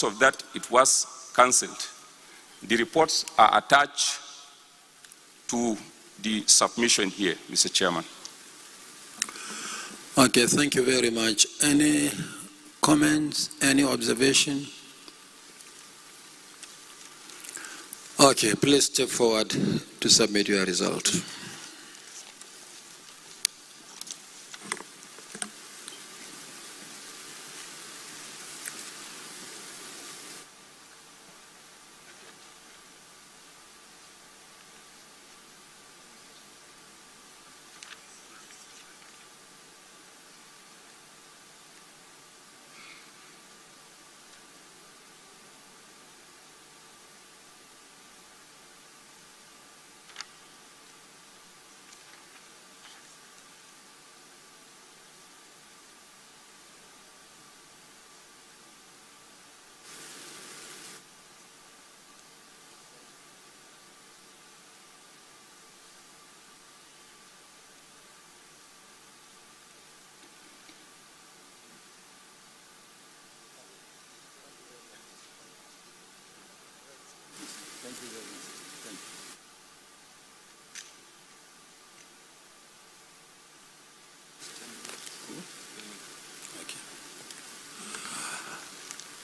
because of that it was cancelled. The reports are attached to the submission here, Mr. Chairman. Okay, thank you very much. Any comments, any observation? Okay, please step forward to submit your result.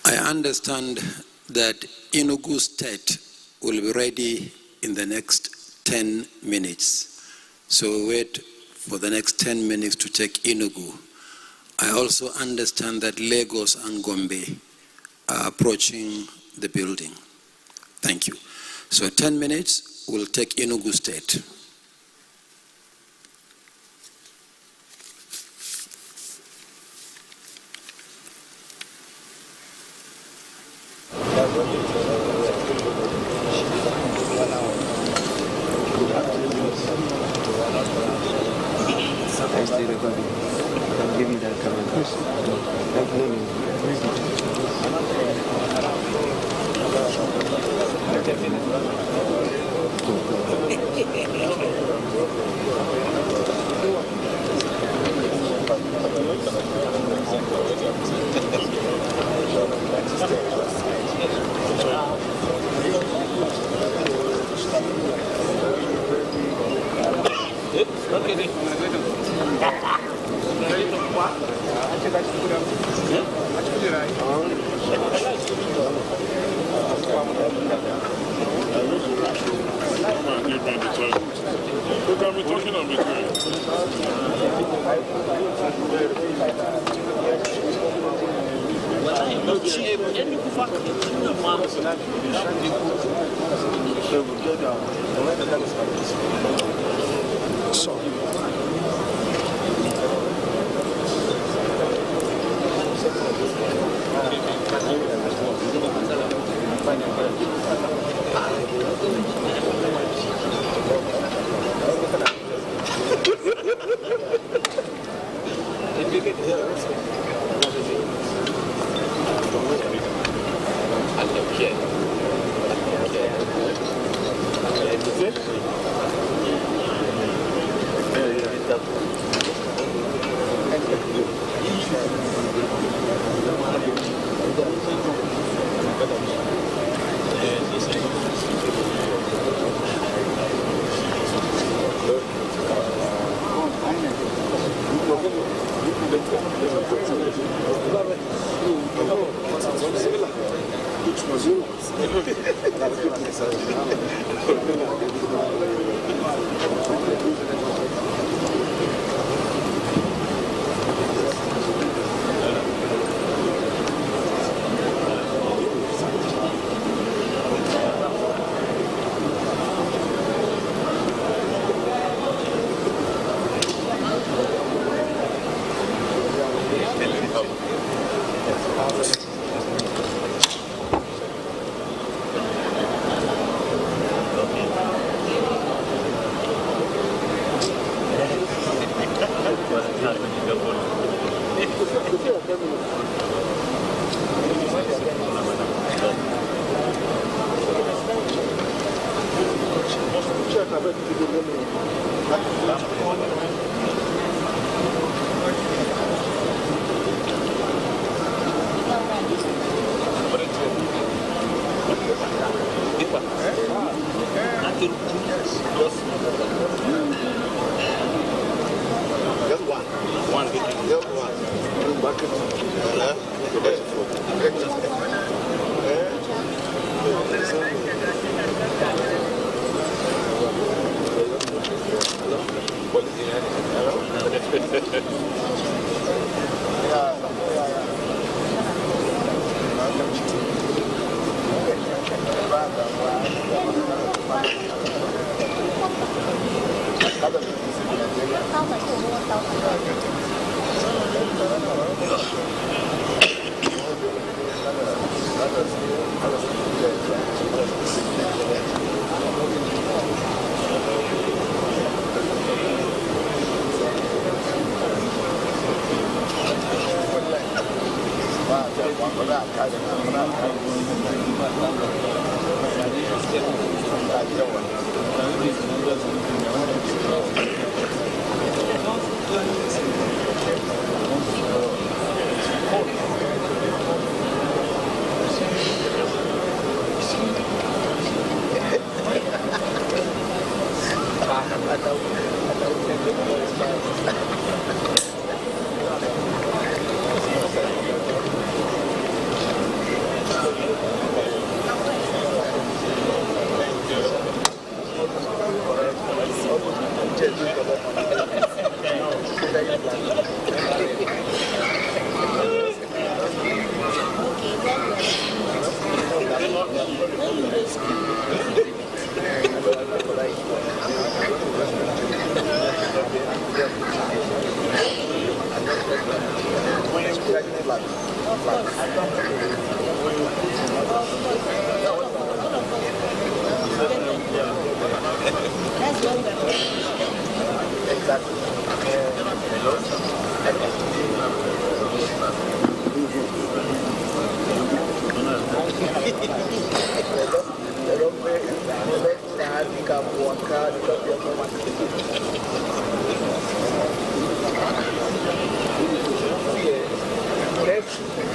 I understand that Enugu State will be ready in the next 10 minutes. So wait for the next 10 minutes to take Enugu. I also understand that Lagos and Gombe are approaching the building. Thank you. So 10 minutes, we'll take Enugu State.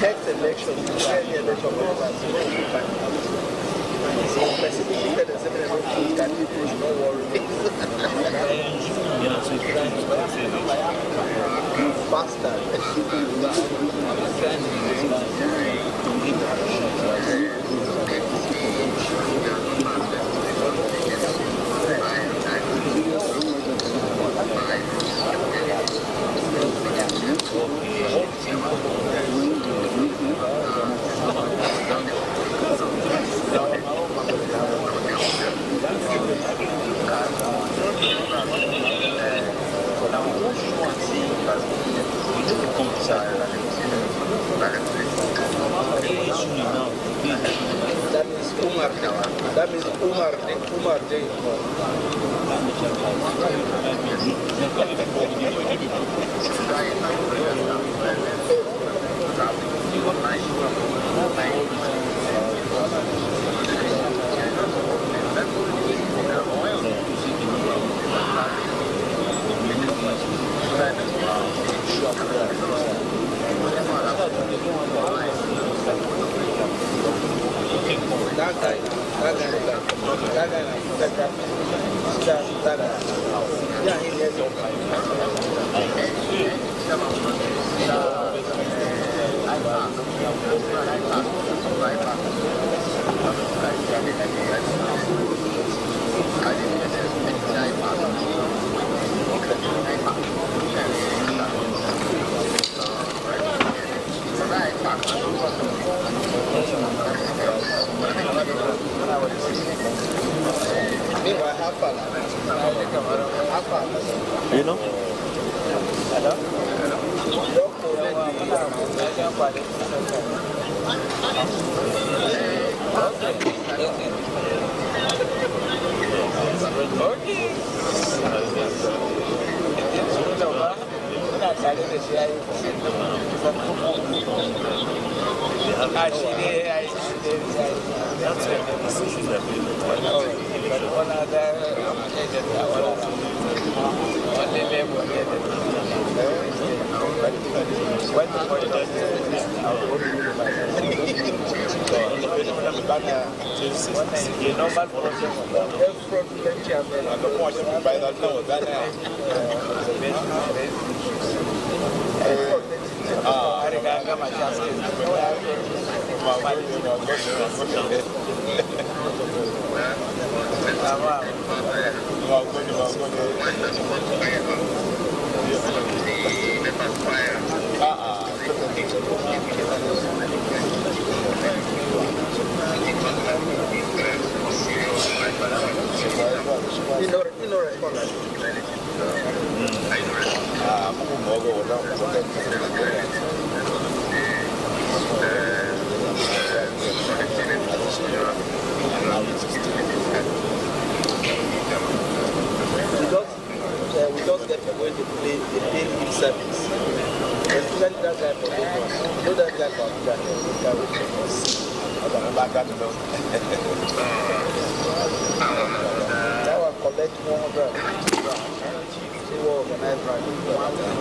Next election, that means Umar Day. You know?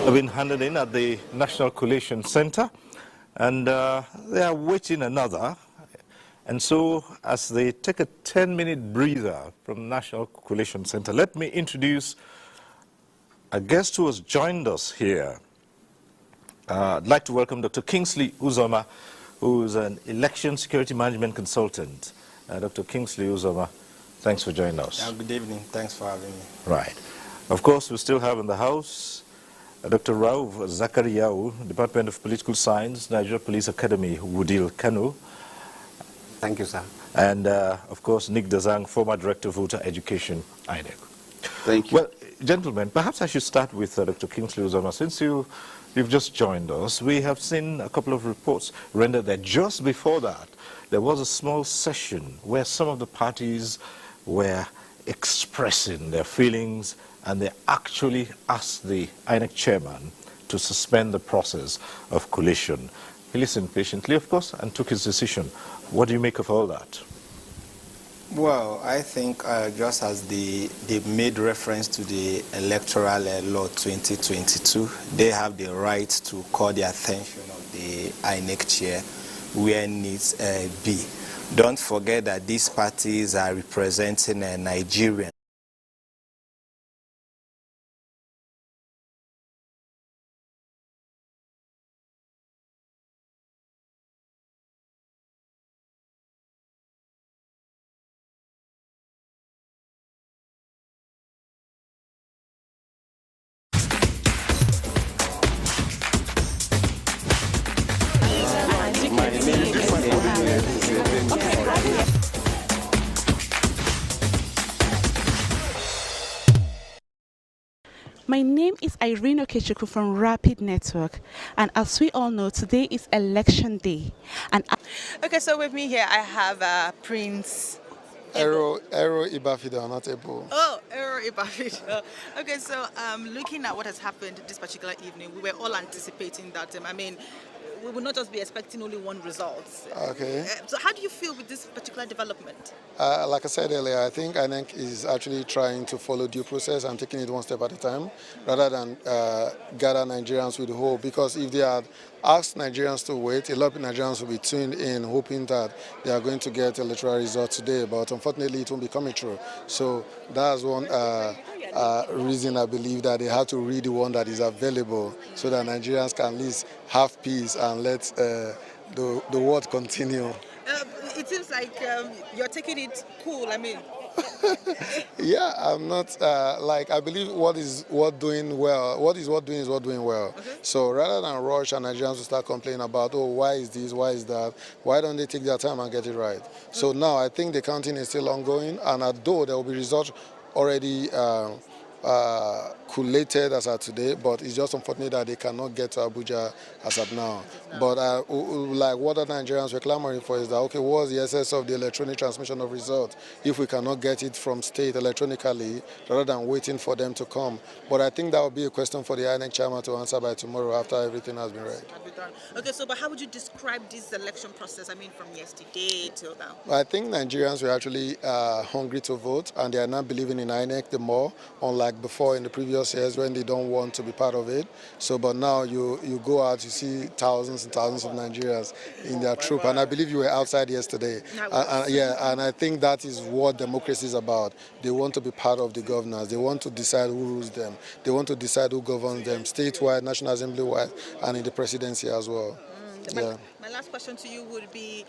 Have been handed in at the National Collation Center, and they are waiting another. And so, as they take a 10-minute breather from National Collation Center, let me introduce a guest who has joined us here. I'd like to welcome Dr. Kingsley Uzoma, who is an election security management consultant. Dr. Kingsley Uzoma, thanks for joining us. Good evening. Thanks for having me. Right. Of course, we still have in the House Dr. Rauf Zakariaou, Department of Political Science, Nigeria Police Academy, Wudil, Kano. Thank you, sir. And, of course, Nick Dazang, former Director of Voter Education, INEC. Thank you. Well, gentlemen, perhaps I should start with Dr. Kingsley Uzoma. Since you've just joined us, we have seen a couple of reports rendered that just before that, there was a small session where some of the parties were expressing their feelings, and they actually asked the INEC chairman to suspend the process of collation. He listened patiently, of course, and took his decision. What do you make of all that? Well, I think just as they made reference to the Electoral Law 2022, they have the right to call the attention of the INEC chair where needs be. Don't forget that these parties are representing Nigerians. My name is Irene Okechukwu from Rapid Network, and as we all know, today is election day. And okay, so with me here I have Prince Ero Ibafida, not Ebo. Oh, Ero Ibafida. Okay, so looking at what has happened this particular evening, we were all anticipating that. We will not just be expecting only one result. Okay. So how do you feel with this particular development? Like I said earlier, I think INEC is actually trying to follow due process and taking it one step at a time, rather than gather Nigerians with hope. Because if they had asked Nigerians to wait, a lot of Nigerians will be tuned in, hoping that they are going to get electoral results today. But unfortunately, it won't be coming true. So that's one reason I believe that they have to read the one that is available, so that Nigerians can at least have peace and let the world continue. It seems like you're taking it cool. Yeah, I'm not I believe what is doing well. Okay. So rather than rush and Nigerians will start complaining about, oh, why is this, why is that, why don't they take their time and get it right? So now I think the counting is still ongoing, and although there will be results already collated as of today, but it's just unfortunate that they cannot get to Abuja as of now. But like what other Nigerians were clamoring for is that, okay, what's the essence of the electronic transmission of results if we cannot get it from state electronically rather than waiting for them to come? But I think that will be a question for the INEC chairman to answer by tomorrow after everything has been read. Okay, so but how would you describe this election process, from yesterday till now? I think Nigerians were actually hungry to vote, and they are not believing in INEC the more, unlike before in the previous years when they don't want to be part of it. So, but now you go out, you see thousands and thousands of Nigerians in their troop, and I believe you were outside yesterday. And I think that is what democracy is about. They want to be part of the governance. They want to decide who rules them. They want to decide who governs them, statewide, National Assembly-wide, and in the presidency as well. My last question to you would be,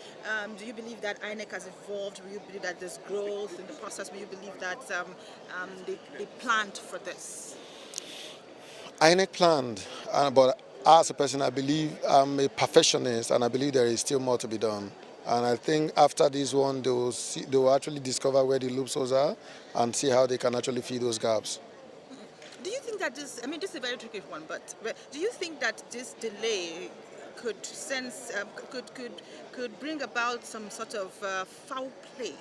do you believe that INEC has evolved? Do you believe that there's growth in the process? Do you believe that they planned for this? INEC planned, but as a person, I believe I'm a perfectionist, and I believe there is still more to be done. And I think after this one, they will actually discover where the loopholes are and see how they can actually fill those gaps. Do you think that this is a very tricky one, but do you think that this delay could bring about some sort of foul play?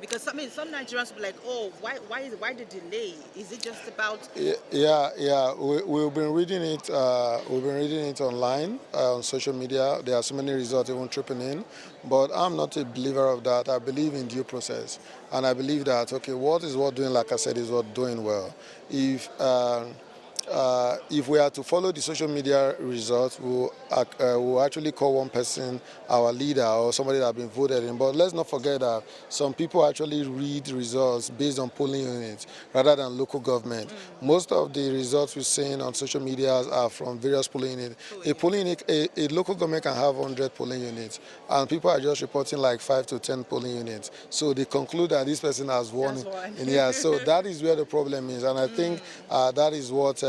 Because some Nigerians will be like, oh, why the delay? Is it just about? Yeah. We've been reading it. We've been reading it online on social media. There are so many results even tripping in, but I'm not a believer of that. I believe in due process, and I believe that what is worth doing, like I said, is worth doing well. If we are to follow the social media results, we'll actually call one person our leader or somebody that has been voted in. But let's not forget that some people actually read results based on polling units rather than local government. Most of the results we're seeing on social media are from various polling units. A local government can have 100 polling units, and people are just reporting like 5 to 10 polling units. So they conclude that this person has won. So that is where the problem is, and I think that is what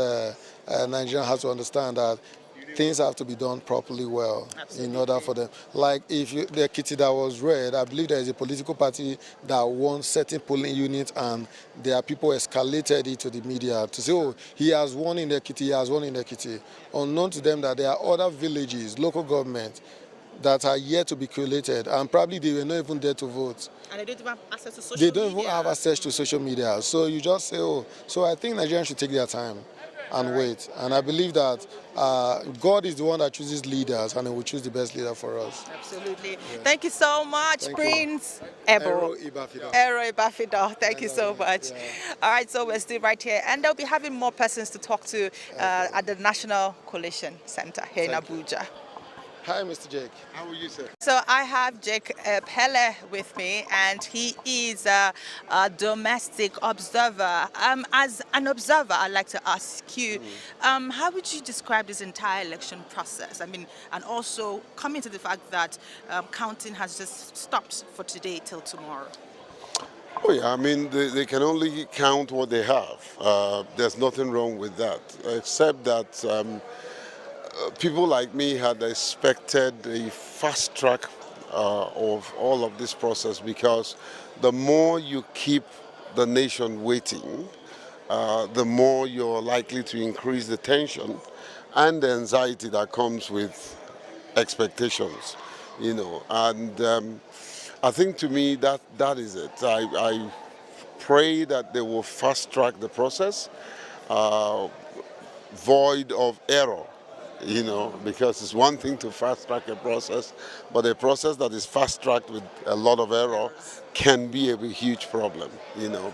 Nigerians have to understand, that things have to be done properly well. Absolutely. In order for them. Like the Ekiti that was read, I believe there is a political party that won certain polling units, and there are people escalated it to the media to say, oh, he has won in Ekiti, he has won in Ekiti. Unknown to them that there are other villages, local government, that are yet to be collated, and probably they were not even there to vote. And they don't even have access to social media. They don't even have access to social media. So you just say, oh. So I think Nigerians should take their time and wait. And I believe that God is the one that chooses leaders, and He will choose the best leader for us. Absolutely. Yeah. Thank you so much, Prince Ebo. Ero Ibafido. Thank you so much. Yeah. All right, so we're still right here, and they'll be having more persons to talk to at the National Coalition Center here in Abuja. Hi, Mr. Jake. How are you, sir? So I have Jake Pele with me, and he is a domestic observer. As an observer, I'd like to ask you, how would you describe this entire election process? I mean, and also coming to the fact that counting has just stopped for today till tomorrow. Oh yeah, I mean, they can only count what they have. There's nothing wrong with that, except that people like me had expected a fast track of all of this process, because the more you keep the nation waiting, the more you're likely to increase the tension and the anxiety that comes with expectations, and I think to me that is it. I pray that they will fast track the process, void of error. Because it's one thing to fast-track a process, but a process that is fast-tracked with a lot of error can be a huge problem,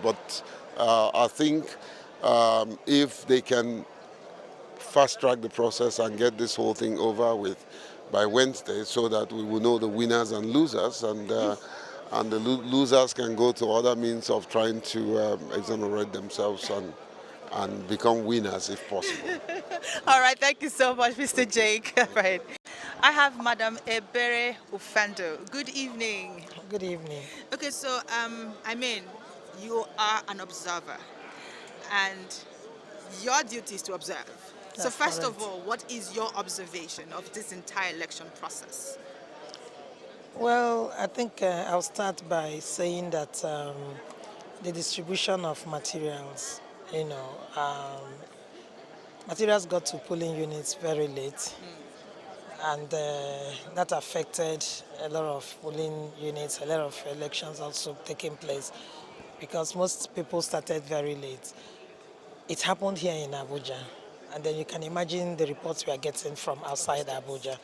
But I think if they can fast-track the process and get this whole thing over with by Wednesday, so that we will know the winners and losers, and the losers can go to other means of trying to exonerate themselves and become winners if possible. All right, thank you so much, Mr. Jake. Right. I have Madam Ebere Ufando. Good evening. Good evening. Okay, so you are an observer, and your duty is to observe. So first of all, what is your observation of this entire election process? Well, I think I'll start by saying that the distribution of materials, materials got to polling units very late, and that affected a lot of polling units, a lot of elections also taking place, because most people started very late. It happened here in Abuja, and then you can imagine the reports we are getting from outside Abuja.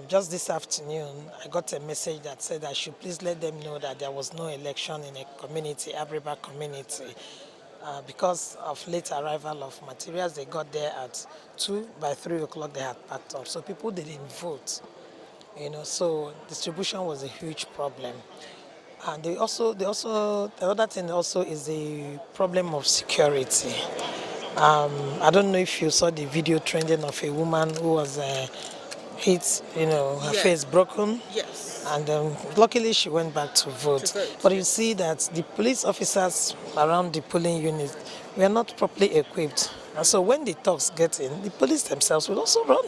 Just this afternoon, I got a message that said I should please let them know that there was no election in a community, Abriba community, because of late arrival of materials. They got there at 2, by 3 o'clock they had packed up. So people didn't vote, so distribution was a huge problem. And the other thing also is the problem of security. I don't know if you saw the video trending of a woman who was hit, her face broken. Yes. And luckily she went back to vote. But you see that the police officers around the polling unit were not properly equipped. And so when the thugs get in, the police themselves will also run.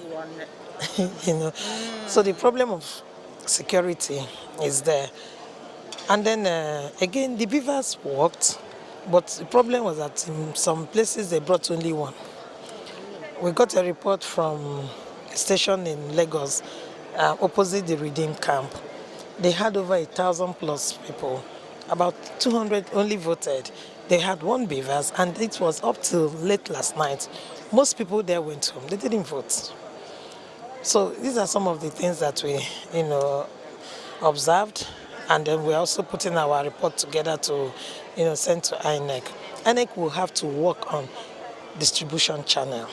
So the problem of security is there. And then again, the beavers worked, but the problem was that in some places they brought only one. We got a report from a station in Lagos, opposite the Redeem camp. They had over 1,000+ people, about 200 only voted. They had one BVAS, and it was up till late last night. Most people there went home. They didn't vote. So these are some of the things that we, observed, and then we're also putting our report together to, send to INEC. INEC will have to work on distribution channel.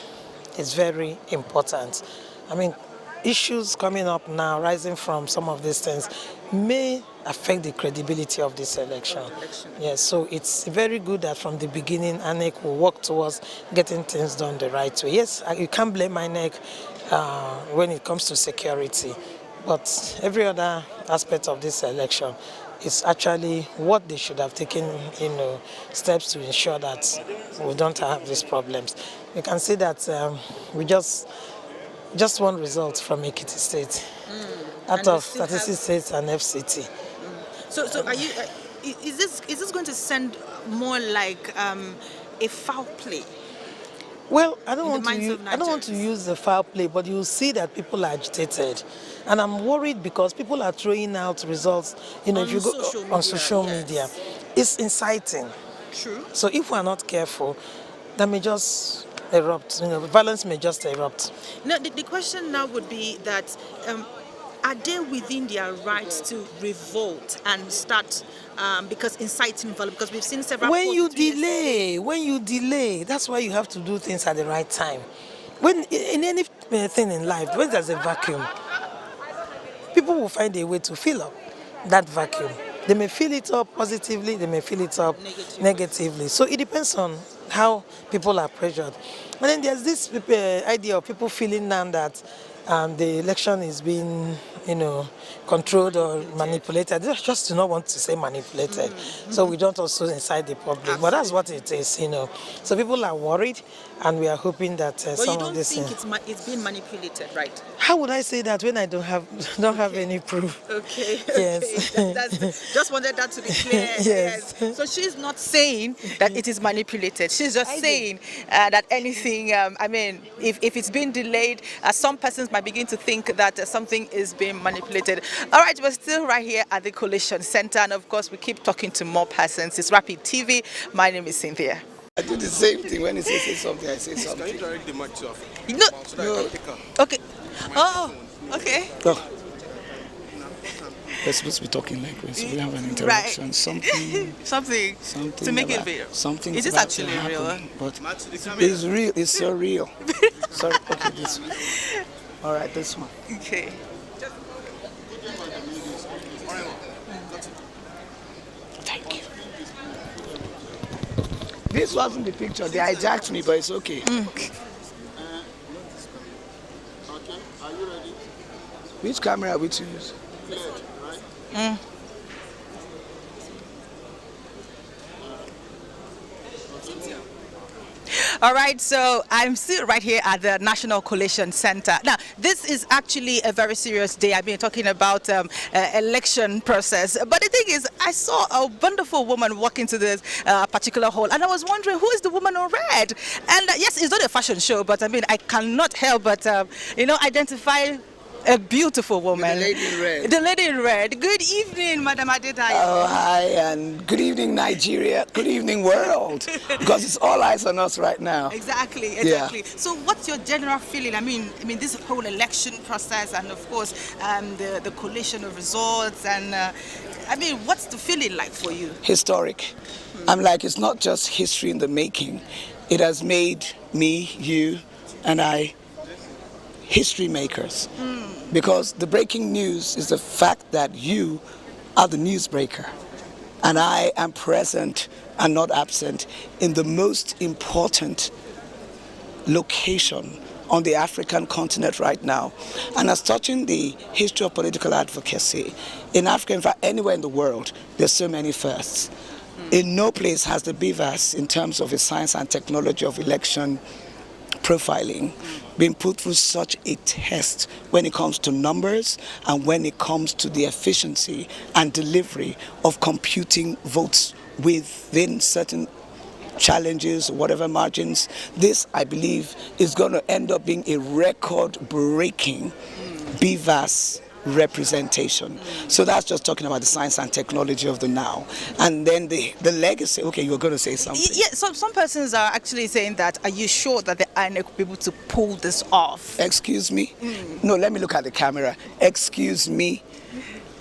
It's very important. I mean, issues coming up now, rising from some of these things, may affect the credibility of this election. Yes, so it's very good that from the beginning, INEC will work towards getting things done the right way. Yes, you can't blame INEC when it comes to security, but every other aspect of this election is actually what they should have taken, steps to ensure that we don't have these problems. You can see that we just one result from Ekiti State, out of 36 states and FCT. So are you? Is this going to send more like a foul play? Well, I don't want to use the foul play, but you see that people are agitated, and I'm worried because people are throwing out results. If you go on social media, it's inciting. True. So if we're not careful, that may just erupt. Violence may just erupt. No, the question now would be that. Are they within their rights to revolt and start because inciting violence? Because we've seen several. When you delay, that's why you have to do things at the right time. When in anything in life, when there's a vacuum, people will find a way to fill up that vacuum. They may fill it up positively, they may fill it up negatively. So it depends on how people are pressured. And then there's this idea of people feeling now that the election is being, controlled or manipulated. They just do not want to say manipulated. So we don't also incite the public. But that's what it is, So people are worried, and we are hoping that some of this. But you don't think it's being manipulated, right? How would I say that when I don't have any proof? Okay. Yes. That's, just wanted that to be clear. Yes. So she's not saying that it is manipulated. She's just saying that anything. If it's been delayed, some persons might begin to think that something is being manipulated. All right, we're still right here at the Coalition Center, and of course, we keep talking to more persons. It's Rapid TV. My name is Cynthia. I do the same thing. When he says something, I say something. Can you direct the mic to her? No. Okay. Oh, okay. Oh. We're supposed to be talking like this. We have an interaction. Right. Something to make it real. Something. Is this actually real? But it's real. It's so real. Sorry. Okay, this one. All right, this one. Okay. Thank you. This wasn't the picture. They hijacked me, but it's okay. Okay, are you ready? Which camera are we to use? Mm. All right, so I'm still right here at the National Coalition Center. Now, this is actually a very serious day. I've been talking about election process. But the thing is, I saw a wonderful woman walk into this particular hall, and I was wondering, who is the woman in red? And yes, it's not a fashion show, but I cannot help but, identify a beautiful woman. The lady in red. The lady in red. Good evening, Madam Adetayo. Oh, hi, and good evening, Nigeria. Good evening, world. Because it's all eyes on us right now. Exactly. Yeah. So what's your general feeling? I mean, this whole election process, and of course, the collation of results, and what's the feeling like for you? Historic. I'm like, it's not just history in the making. It has made me, you, and I history makers. Because the breaking news is the fact that you are the newsbreaker, and I am present and not absent in the most important location on the African continent right now. And as touching the history of political advocacy in Africa, in fact anywhere in the world, there's so many firsts. In no place has the BVAS, in terms of the science and technology of election profiling, been put through such a test when it comes to numbers and when it comes to the efficiency and delivery of computing votes within certain challenges, whatever margins. This, I believe, is going to end up being a record-breaking BVAS representation. So that's just talking about the science and technology of the now. And then the legacy. Okay, you were going to say something. Yeah, some persons are actually saying that, are you sure that the INEC will be able to pull this off? Excuse me? No, let me look at the camera. Excuse me?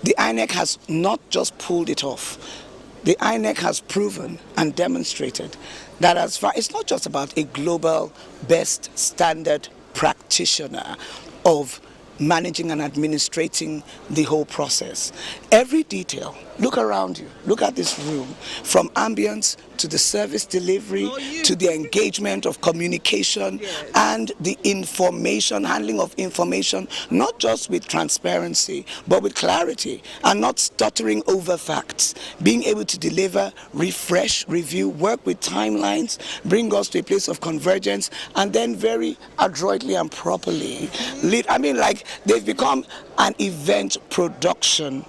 The INEC has not just pulled it off. The INEC has proven and demonstrated that as far, it's not just about a global best standard practitioner of managing and administrating the whole process. Every detail, look around you, look at this room, from ambience to the service delivery, to the engagement of communication, and the information, handling of information, not just with transparency, but with clarity, and not stuttering over facts, being able to deliver, refresh, review, work with timelines, bring us to a place of convergence, and then very adroitly and properly lead. I mean, like, they've become an event production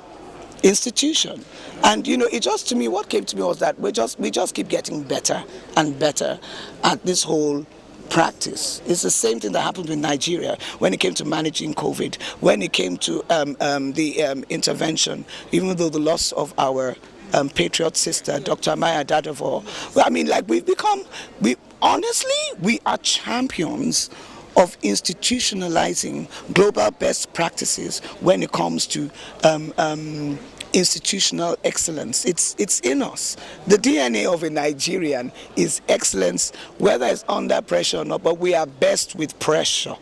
institution. And you know, it just, to me, what came to me was that we just keep getting better and better at this whole practice. It's the same thing that happened with Nigeria when it came to managing COVID, when it came to the intervention, even though the loss of our patriot sister, Dr. Maya Dadavo. Well, I mean, like, honestly, we are champions of institutionalizing global best practices when it comes to institutional excellence. It's in us. The DNA of a Nigerian is excellence, whether it's under pressure or not, but we are best with pressure.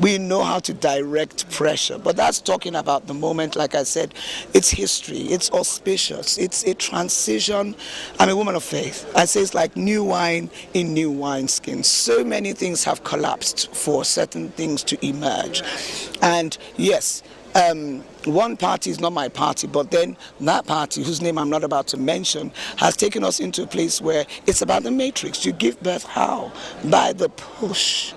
We know how to direct pressure, but that's talking about the moment. Like I said, it's history, it's auspicious, it's a transition. I'm a woman of faith. I say it's like new wine in new wineskins. So many things have collapsed for certain things to emerge. And yes, one party is not my party, but then that party, whose name I'm not about to mention, has taken us into a place where it's about the matrix. You give birth how? By the push.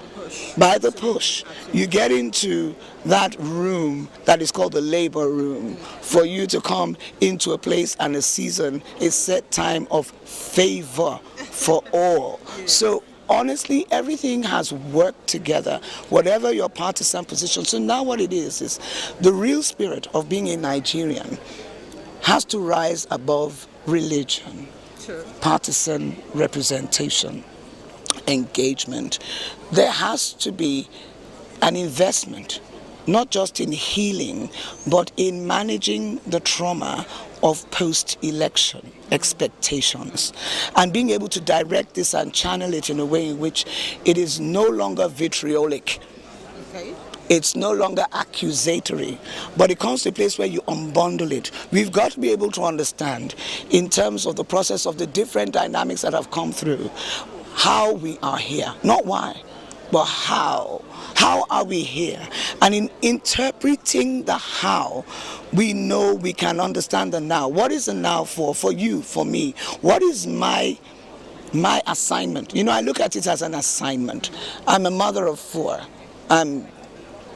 By the push. You get into that room that is called the labor room for you to come into a place and a season, a set time of favor for all. So honestly, everything has worked together, whatever your partisan position. So now what it is the real spirit of being a Nigerian has to rise above religion, partisan representation, engagement. There has to be an investment, not just in healing, but in managing the trauma of post-election expectations, and being able to direct this and channel it in a way in which it is no longer vitriolic. It's no longer accusatory, but it comes to a place where you unbundle it. We've got to be able to understand, in terms of the process of the different dynamics that have come through, how we are here. Not why, but how. How are we here? And in interpreting the how, we know we can understand the now. What is the now for you, for me? What is my assignment? You know, I look at it as an assignment. I'm a mother of 4. I'm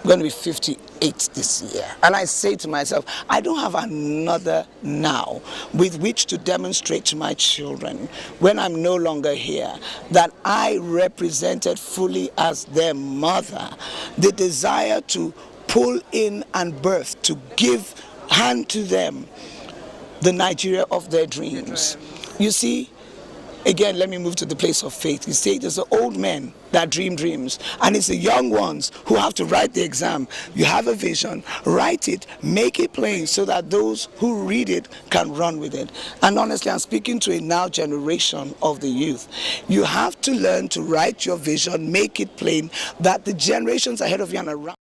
going to be 58 this year. And I say to myself, I don't have another now with which to demonstrate to my children, when I'm no longer here, that I represented fully as their mother the desire to pull in and birth, to hand to them the Nigeria of their dreams. You see, again, let me move to the place of faith. You see, there's the old men that dream dreams, and it's the young ones who have to write the exam. You have a vision, write it, make it plain, so that those who read it can run with it. And honestly, I'm speaking to a now generation of the youth. You have to learn to write your vision, make it plain, that the generations ahead of you and around